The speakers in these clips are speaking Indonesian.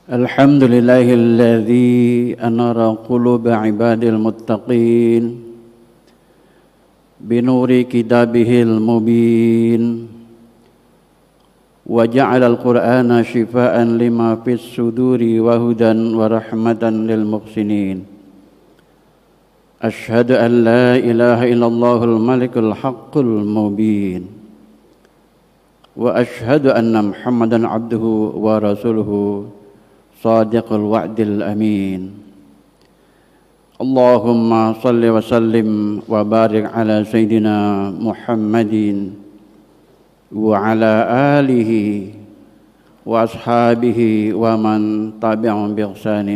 الحمد لله الذي أنار قلوب عباد المتقين بنور كتابه المبين وجعل القرآن شفاء لما في الصدور وهدى ورحمة للمحسنين أشهد أن لا إله إلا الله الملك الحق المبين وأشهد أن محمدا عبده ورسوله صادق الوعد الأمين اللهم صل وسلم وبارك على سيدنا محمد وعلى آله وأصحابه ومن تبعهم بإحسان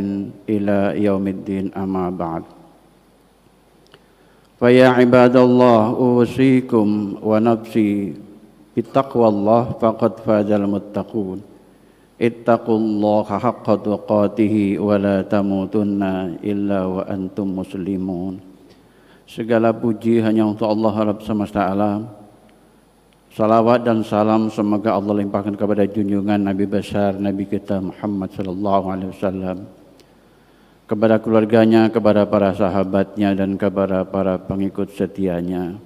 إلى يوم الدين أما بعد فيا عباد الله أوصيكم ونفسي بتقوى الله فقد فاز المتقون ittaqullaha haqqa tuqatih wa la tamutunna illa wa antum muslimun. Segala puji hanya untuk Allah Rabb semesta alam. Salawat dan salam semoga Allah limpahkan kepada junjungan Nabi besar Nabi kita Muhammad sallallahu alaihi wasallam, kepada keluarganya, kepada para sahabatnya dan kepada para pengikut setianya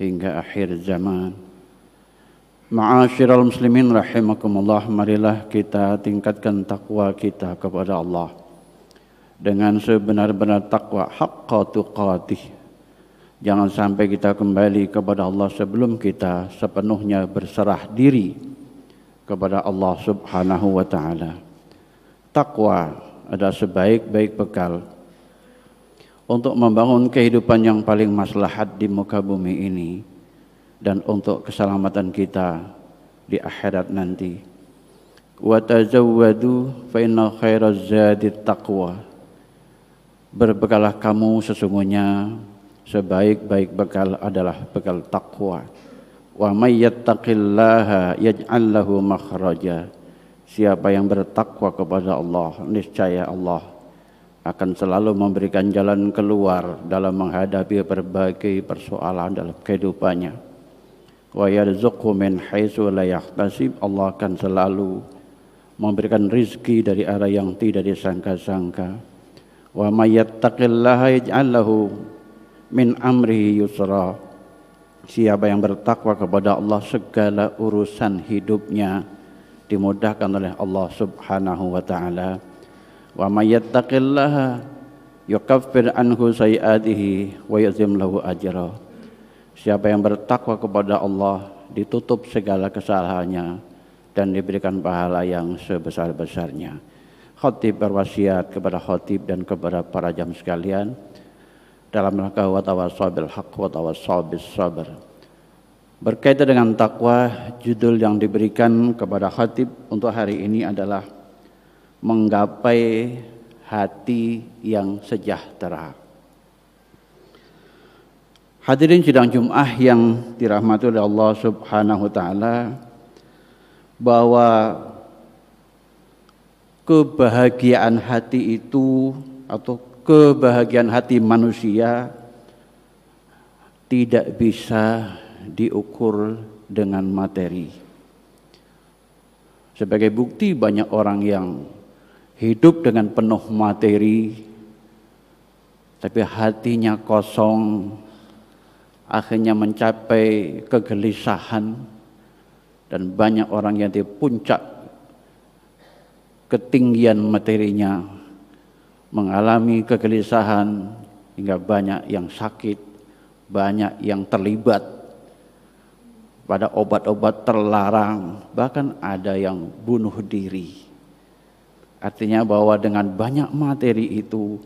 hingga akhir zaman. Ma'asyiral muslimin rahimakumullah, marilah kita tingkatkan takwa kita kepada Allah dengan sebenar-benar takwa haqqa tuqatih. Jangan sampai kita kembali kepada Allah sebelum kita sepenuhnya berserah diri kepada Allah Subhanahu wa taala. Takwa adalah sebaik-baik bekal untuk membangun kehidupan yang paling maslahat di muka bumi ini dan untuk keselamatan kita di akhirat nanti. Wa tazawwadu fa inna khairaz zadi taqwa. Berbekalah kamu, sesungguhnya sebaik-baik bekal adalah bekal takwa. Wa may yattaqillaha yaj'al lahu makhraja. Siapa yang bertakwa kepada Allah, niscaya Allah akan selalu memberikan jalan keluar dalam menghadapi berbagai persoalan dalam kehidupannya. Wa yarzuqhu min haitsu la yahtasib. Allah akan selalu memberikan rizki dari arah yang tidak disangka-sangka. Wa may yattaqillaha yaj'al lahu min amrihi yusra. Siapa yang bertakwa kepada Allah, segala urusan hidupnya dimudahkan oleh Allah Subhanahu wa taala. Wa may yattaqillaha yukaffir anhu sayi'atihi wa yuzim lahu ajra. Siapa yang bertakwa kepada Allah ditutup segala kesalahannya dan diberikan pahala yang sebesar-besarnya. Khatib berwasiat kepada khatib dan kepada para jam sekalian dalam rangka wa tawassabil haqq wa tawassabis sabr. Berkaitan dengan takwa, judul yang diberikan kepada khatib untuk hari ini adalah menggapai hati yang sejahtera. Hadirin sidang Jumat yang dirahmati oleh Allah Subhanahu wa taala, bahwa kebahagiaan hati itu atau kebahagiaan hati manusia tidak bisa diukur dengan materi. Sebagai bukti, banyak orang yang hidup dengan penuh materi tapi hatinya kosong, akhirnya mencapai kegelisahan, dan banyak orang yang di puncak ketinggian materinya mengalami kegelisahan hingga banyak yang sakit, banyak yang terlibat pada obat-obat terlarang, bahkan ada yang bunuh diri. Artinya bahwa dengan banyak materi itu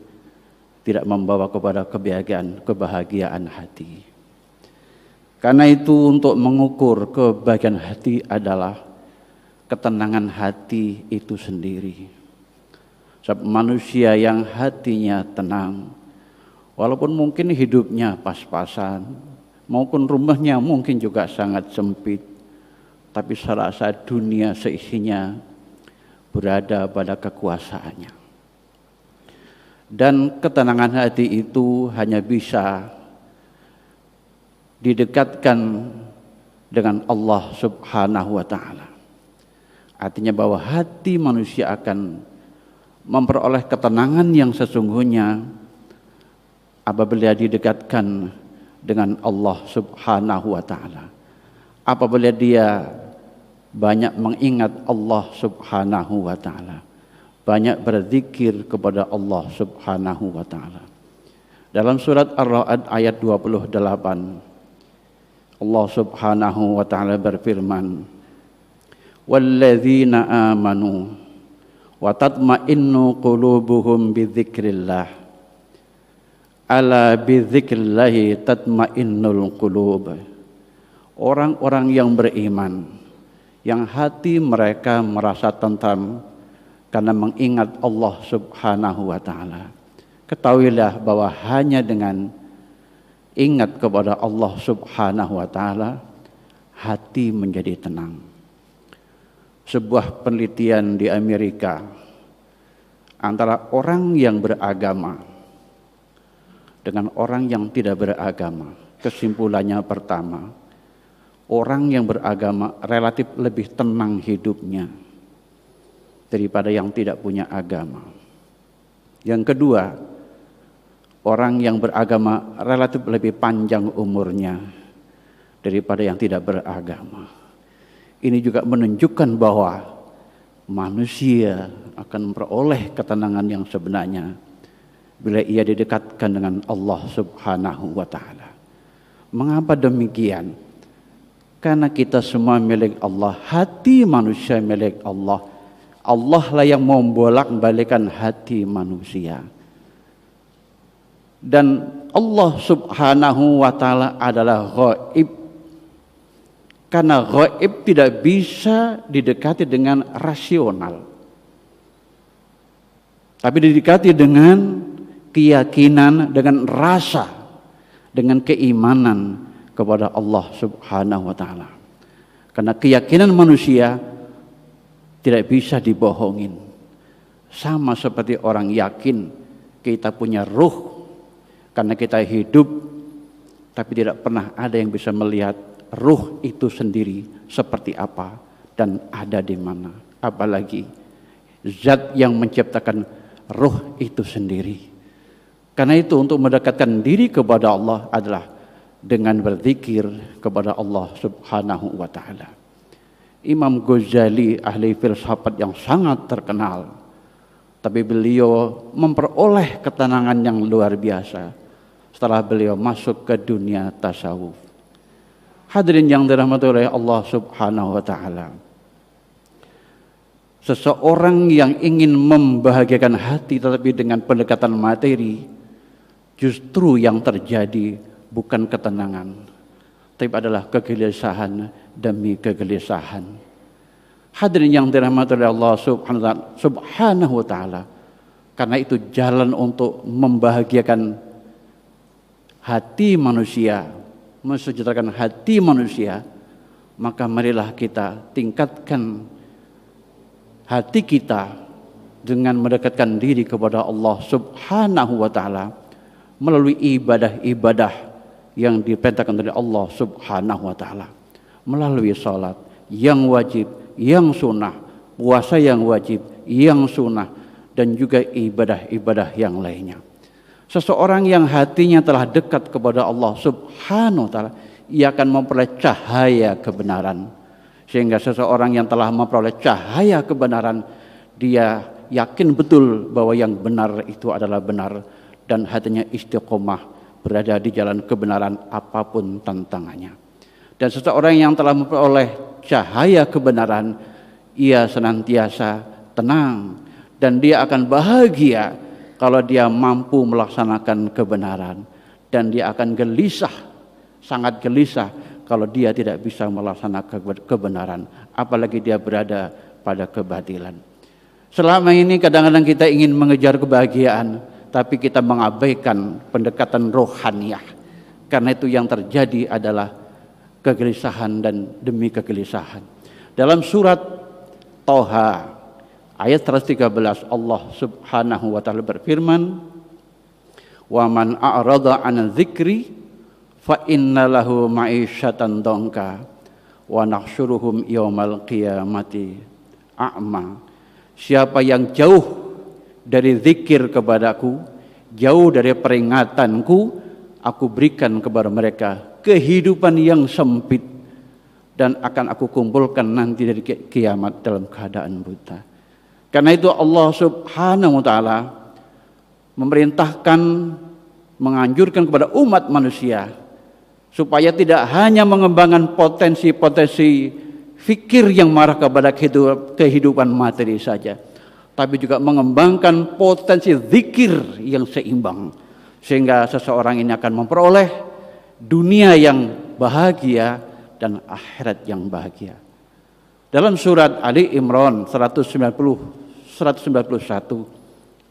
tidak membawa kepada kebahagiaan hati. Karena itu untuk mengukur kebahagiaan hati adalah ketenangan hati itu sendiri. Sebab manusia yang hatinya tenang, walaupun mungkin hidupnya pas-pasan, maupun rumahnya mungkin juga sangat sempit, tapi serasa dunia seisinya berada pada kekuasaannya. Dan ketenangan hati itu hanya bisa didekatkan dengan Allah Subhanahu wa taala. Artinya bahwa hati manusia akan memperoleh ketenangan yang sesungguhnya apabila didekatkan dengan Allah Subhanahu wa taala. Apabila dia banyak mengingat Allah Subhanahu wa taala, banyak berzikir kepada Allah Subhanahu wa taala. Dalam surat Ar-Ra'd ayat 28, Allah Subhanahu wa taala berfirman, "Walladzina amanu wa tatma'innu qulubuhum bidzikrillah. Ala bidzikrillahi tatma'innul qulub." Orang-orang yang beriman, yang hati mereka merasa tentram karena mengingat Allah Subhanahu wa taala. Ketahuilah bahwa hanya dengan ingat kepada Allah Subhanahu wa taala, hati menjadi tenang. Sebuah penelitian di Amerika antara orang yang beragama dengan orang yang tidak beragama. Kesimpulannya pertama, orang yang beragama relatif lebih tenang hidupnya daripada yang tidak punya agama. Yang kedua, orang yang beragama relatif lebih panjang umurnya daripada yang tidak beragama. Ini juga menunjukkan bahwa manusia akan memperoleh ketenangan yang sebenarnya bila ia didekatkan dengan Allah Subhanahu wa taala. Mengapa demikian? Karena kita semua milik Allah, hati manusia milik Allah. Allah lah yang membolak-balikkan hati manusia. Dan Allah Subhanahu wa taala adalah ghaib. Karena ghaib tidak bisa didekati dengan rasional, tapi didekati dengan keyakinan, dengan rasa, dengan keimanan kepada Allah Subhanahu wa taala. Karena keyakinan manusia tidak bisa dibohongin. Sama seperti orang yakin kita punya ruh karena kita hidup, tapi tidak pernah ada yang bisa melihat ruh itu sendiri seperti apa dan ada di mana. Apalagi zat yang menciptakan ruh itu sendiri. Karena itu untuk mendekatkan diri kepada Allah adalah dengan berzikir kepada Allah Subhanahu wa taala. Imam Ghazali, ahli filsafat yang sangat terkenal, tapi beliau memperoleh ketenangan yang luar biasa setelah beliau masuk ke dunia tasawuf. Hadirin yang dirahmati oleh Allah Subhanahu wa taala. Seseorang yang ingin membahagiakan hati tetapi dengan pendekatan materi, justru yang terjadi bukan ketenangan, tapi adalah kegelisahan demi kegelisahan. Hadirin yang dirahmati oleh Allah Subhanahu wa taala. Karena itu jalan untuk membahagiakan hati manusia, mensejahterakan hati manusia, maka marilah kita tingkatkan hati kita dengan mendekatkan diri kepada Allah Subhanahu wa taala melalui ibadah-ibadah yang diperintahkan oleh Allah Subhanahu wa taala, melalui salat yang wajib, yang sunnah, puasa yang wajib, yang sunnah, dan juga ibadah-ibadah yang lainnya. Seseorang yang hatinya telah dekat kepada Allah Subhanahu wa taala, ia akan memperoleh cahaya kebenaran. Sehingga seseorang yang telah memperoleh cahaya kebenaran, dia yakin betul bahwa yang benar itu adalah benar dan hatinya istiqomah berada di jalan kebenaran apapun tantangannya. Dan seseorang yang telah memperoleh cahaya kebenaran, ia senantiasa tenang dan dia akan bahagia kalau dia mampu melaksanakan kebenaran, dan dia akan gelisah, sangat gelisah kalau dia tidak bisa melaksanakan kebenaran, apalagi dia berada pada kebatilan. Selama ini kadang-kadang kita ingin mengejar kebahagiaan, tapi kita mengabaikan pendekatan rohaniyah. Karena itu yang terjadi adalah kegelisahan dan demi kegelisahan. Dalam surat Toha ayat 113, Allah Subhanahu wa taala berfirman, "Wa man a'rada 'an dzikri fa inna lahu ma'isyatan dhanka wa nahsyuruhum yaumal qiyamati a'ma." Siapa yang jauh dari zikir kepadaku, jauh dari peringatanku, aku berikan kepada mereka kehidupan yang sempit dan akan aku kumpulkan nanti dari kiamat dalam keadaan buta. Karena itu Allah Subhanahu wa taala memerintahkan, menganjurkan kepada umat manusia supaya tidak hanya mengembangkan potensi-potensi fikir yang marah kepada kehidupan materi saja, tapi juga mengembangkan potensi zikir yang seimbang, sehingga seseorang ini akan memperoleh dunia yang bahagia dan akhirat yang bahagia. Dalam surat Ali Imran 191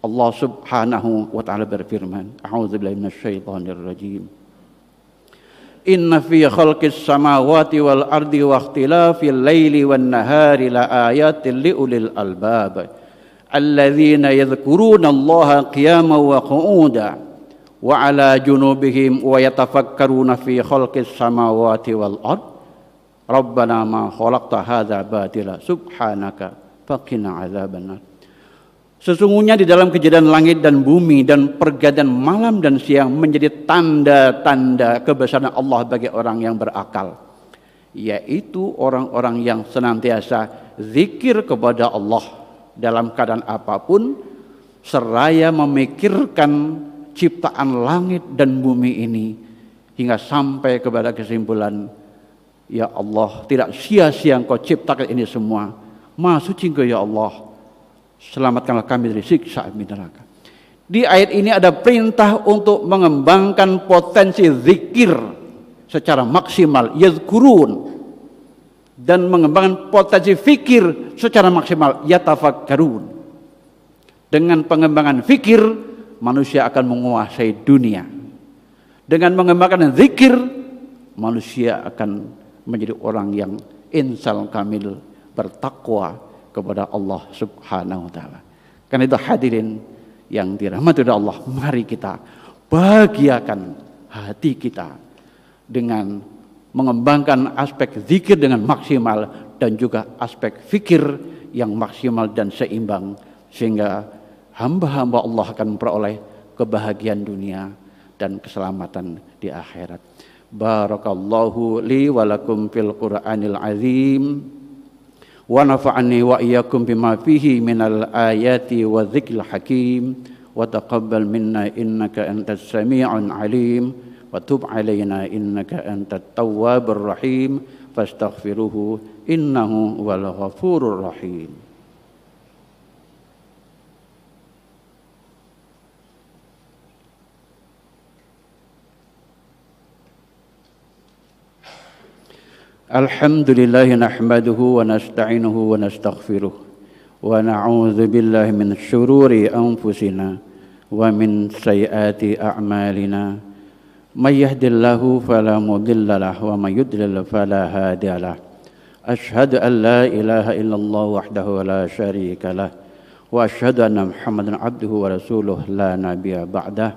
Allah Subhanahu wa taala berfirman, A'udzubillahi minasyaitonir rajim. Inna fi khalqis samawati wal ardi wa ikhtilafil laili wan nahari la ayatin liulil albab alladzina yadhkuruna Allaha qiyaman wa qu'udan wa 'ala junubihim wa yatafakkaruna fi khalqis samawati wal ard. Rabbana ma khalaqta hadza batila subhanaka faqina adzabannar. Sesungguhnya di dalam kejadian langit dan bumi dan pergantian malam dan siang menjadi tanda-tanda kebesaran Allah bagi orang yang berakal, yaitu orang-orang yang senantiasa zikir kepada Allah dalam keadaan apapun, seraya memikirkan ciptaan langit dan bumi ini hingga sampai kepada kesimpulan, ya Allah, tidak sia-sia Engkau ciptakan ini semua. Maha suci Engkau ya Allah, selamatkanlah kami dari siksa api neraka. Di ayat ini ada perintah untuk mengembangkan potensi zikir secara maksimal, yazkurun, dan mengembangkan potensi fikir secara maksimal, yatafakkarun. Dengan pengembangan fikir, manusia akan menguasai dunia. Dengan mengembangkan zikir, manusia akan menjadi orang yang insal kamil, bertakwa kepada Allah Subhanahu wa taala. Karena itu hadirin yang dirahmati oleh Allah, mari kita bahagiakan hati kita dengan mengembangkan aspek zikir dengan maksimal dan juga aspek fikir yang maksimal dan seimbang, sehingga hamba-hamba Allah akan memperoleh kebahagiaan dunia dan keselamatan di akhirat. Barakallahu li wa lakum fil Qur'anil azim. Wa nafa'ani wa iyyakum bima fihi minal ayati wa dzikril hakim wa taqabbal minna innaka antas sami'un alim wa tub 'alaina innaka antat tawwabur rahim fastaghfiruhu innahu wal ghafurur rahim. Alhamdulillah nahmaduhu wa nasta'inuhu wa nastaghfiruh wa na'udzu billahi min syururi anfusina wa min sayyiati a'malina. May yahdihillahu fala mudilla lahu wa may yudlil fala hadiya lahu. Asyhadu an la ilaha illallah wahdahu la syarika lah wa asyhadu anna Muhammadan abduhu wa rasuluh la nabiyya ba'dah.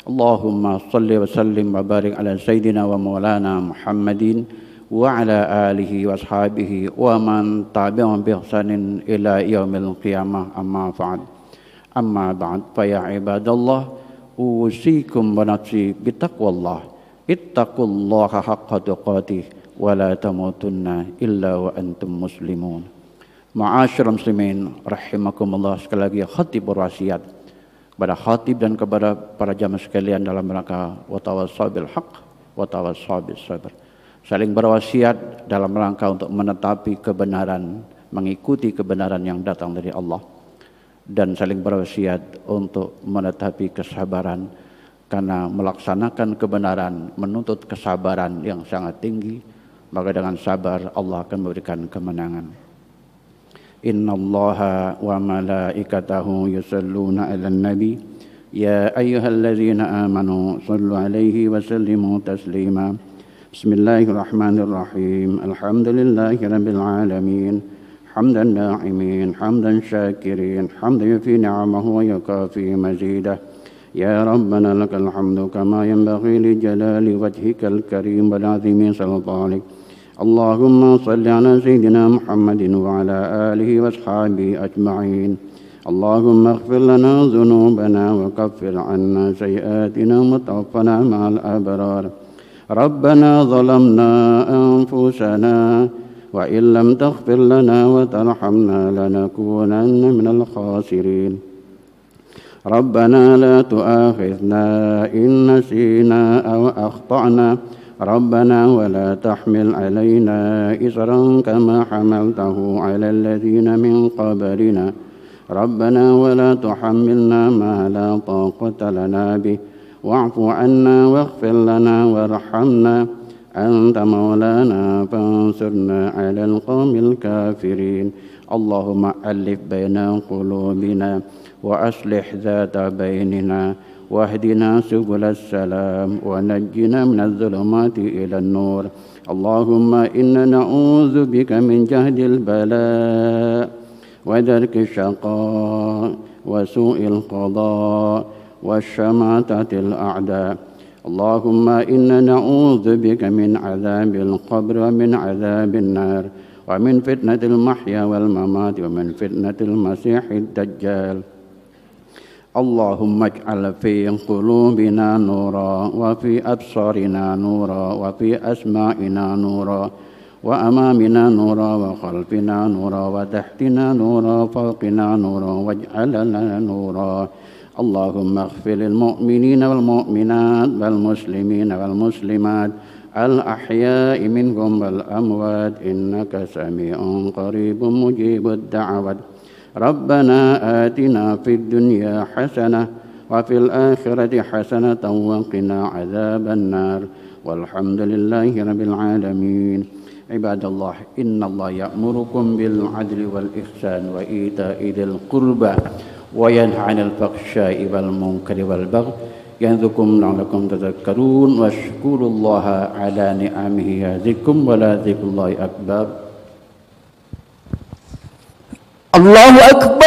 Allahumma shalli wa sallim wa barik ala sayyidina wa maulana Muhammadin wa ala alihi wa ashabihi wa man tabi'ahum bi ihsanin ila yaumil qiyamah. Amma ba'd fa ya ibadallah usikum wa nafsi bitaqwallah ittaqullaha haqqa tuqatih wa la tamutunna illa wa antum muslimun. Ma'asyiral muslimin rahimakumullah. Sekali lagi khatib berwasiat kepada khatib dan kepada para jamaah sekalian dalam rangka wa tawassaw bil haqq wa tawassaw bis sabr, saling berwasiat dalam rangka untuk menetapi kebenaran, mengikuti kebenaran yang datang dari Allah, dan saling berwasiat untuk menetapi kesabaran, karena melaksanakan kebenaran menuntut kesabaran yang sangat tinggi, maka dengan sabar Allah akan memberikan kemenangan. Innallaha wa malaikatahu yusalluna 'alan nabi ya ayyuhalladzina amanu shallu 'alaihi wa sallimu taslima. Bismillahirrahmanirrahim. Alhamdulillahi rabbil alamin. Hamdan na'imin, hamdan syakirin, hamdan yufi ni'amahu wa yukafi mazidah. Ya Rabbana lakal hamdu kama yanbaghi li jalali wajhikal karim wal azimi sultanik. Allahumma salli ala sayyidina Muhammadin wa ala alihi wa ashabihi ajma'in. اللهم اغفر لنا ذنوبنا وكفر عنا سيئاتنا وتوفنا مع الأبرار. ربنا ظلمنا أنفسنا وإن لم تغفر لنا وترحمنا لنكونن من الخاسرين. ربنا لا تؤاخذنا إن نسينا أو أخطأنا. ربنا ولا تحمل علينا إصرا كما حملته على الذين من قبلنا. ربنا ولا تحملنا ما لا طاقة لنا به واعف عنا واغفر لنا وارحمنا أنت مولانا فانصرنا على القوم الكافرين. اللهم ألف بين قلوبنا وأصلح ذات بيننا واهدنا سبل السلام ونجنا من الظلمات إلى النور. اللهم إنا نعوذ بك من جهد البلاء ودرك الشقاء وسوء القضاء والشماتة الأعداء. اللهم إنا نعوذ بك من عذاب القبر ومن عذاب النار ومن فتنة المحيا والممات ومن فتنة المسيح الدجال. اللهم اجعل في قلوبنا نورا وفي أبصارنا نورا وفي أسماعنا نورا وأمامنا نورا وخلفنا نورا وتحتنا نورا وفوقنا نورا واجعل لنا نورا. اللهم اغفر للمؤمنين والمؤمنات والمسلمين والمسلمات الأحياء منهم والأموات إنك سميع قريب مجيب الدعوات. ربنا آتنا في الدنيا حسنة وفي الآخرة حسنة وقنا عذاب النار والحمد لله رب العالمين. عباد الله إن الله يأمركم بالعدل والإحسان وإيتاء ذي القربى وينهى عن الفحشاء والمنكر والبغي يعظكم لعلكم تذكرون واشكروا الله على نعمه يزدكم ولذكر الله أكبر. الله أكبر.